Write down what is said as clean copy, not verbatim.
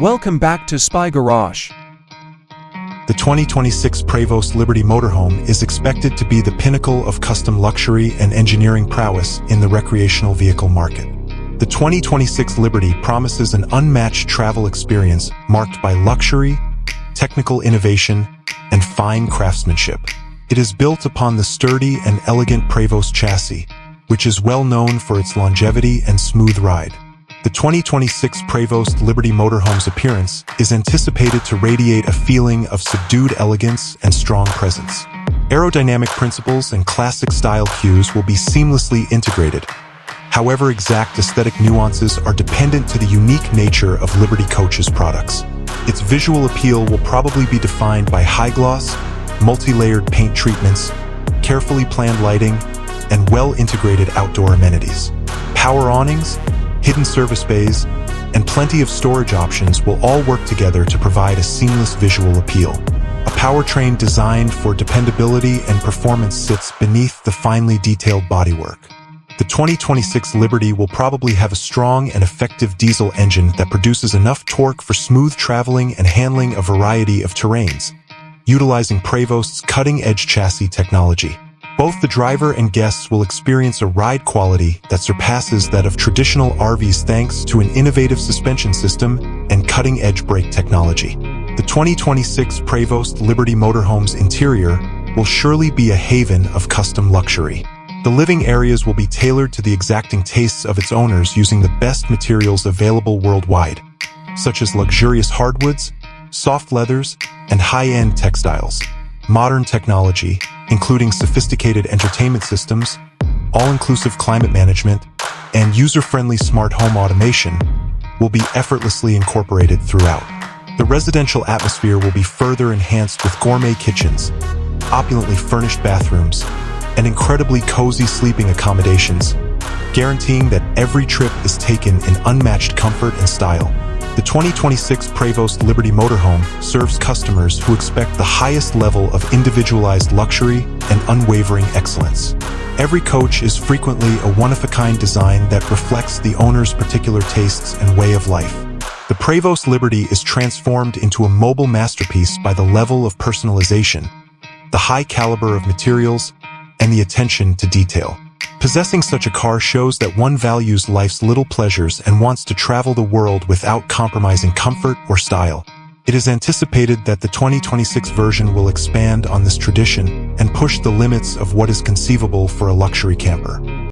Welcome back to Spy Garage. The 2026 Prevost Liberty Motorhome is expected to be the pinnacle of custom luxury and engineering prowess in the recreational vehicle market. The 2026 Liberty promises an unmatched travel experience marked by luxury, technical innovation, and fine craftsmanship. It is built upon the sturdy and elegant Prevost chassis, which is well known for its longevity and smooth ride. The 2026 Prevost Liberty Motorhome's appearance is anticipated to radiate a feeling of subdued elegance and strong presence. Aerodynamic principles and classic style cues will be seamlessly integrated. However, exact aesthetic nuances are dependent to the unique nature of Liberty Coach's products. Its visual appeal will probably be defined by high-gloss, multi-layered paint treatments, carefully planned lighting, and well-integrated outdoor amenities. Power awnings, hidden service bays, and plenty of storage options will all work together to provide a seamless visual appeal. A powertrain designed for dependability and performance sits beneath the finely detailed bodywork. The 2026 Liberty will probably have a strong and effective diesel engine that produces enough torque for smooth traveling and handling a variety of terrains, utilizing Prevost's cutting-edge chassis technology. Both the driver and guests will experience a ride quality that surpasses that of traditional RVs thanks to an innovative suspension system and cutting-edge brake technology. The 2026 Prevost Liberty Motorhome's interior will surely be a haven of custom luxury. The living areas will be tailored to the exacting tastes of its owners using the best materials available worldwide, such as luxurious hardwoods, soft leathers, and high-end textiles. Modern technology, including sophisticated entertainment systems, all-inclusive climate management, and user-friendly smart home automation, will be effortlessly incorporated throughout. The residential atmosphere will be further enhanced with gourmet kitchens, opulently furnished bathrooms, and incredibly cozy sleeping accommodations, guaranteeing that every trip is taken in unmatched comfort and style. The 2026 Prevost Liberty Motorhome serves customers who expect the highest level of individualized luxury and unwavering excellence. Every coach is frequently a one-of-a-kind design that reflects the owner's particular tastes and way of life. The Prevost Liberty is transformed into a mobile masterpiece by the level of personalization, the high caliber of materials, and the attention to detail. Possessing such a car shows that one values life's little pleasures and wants to travel the world without compromising comfort or style. It is anticipated that the 2026 version will expand on this tradition and push the limits of what is conceivable for a luxury camper.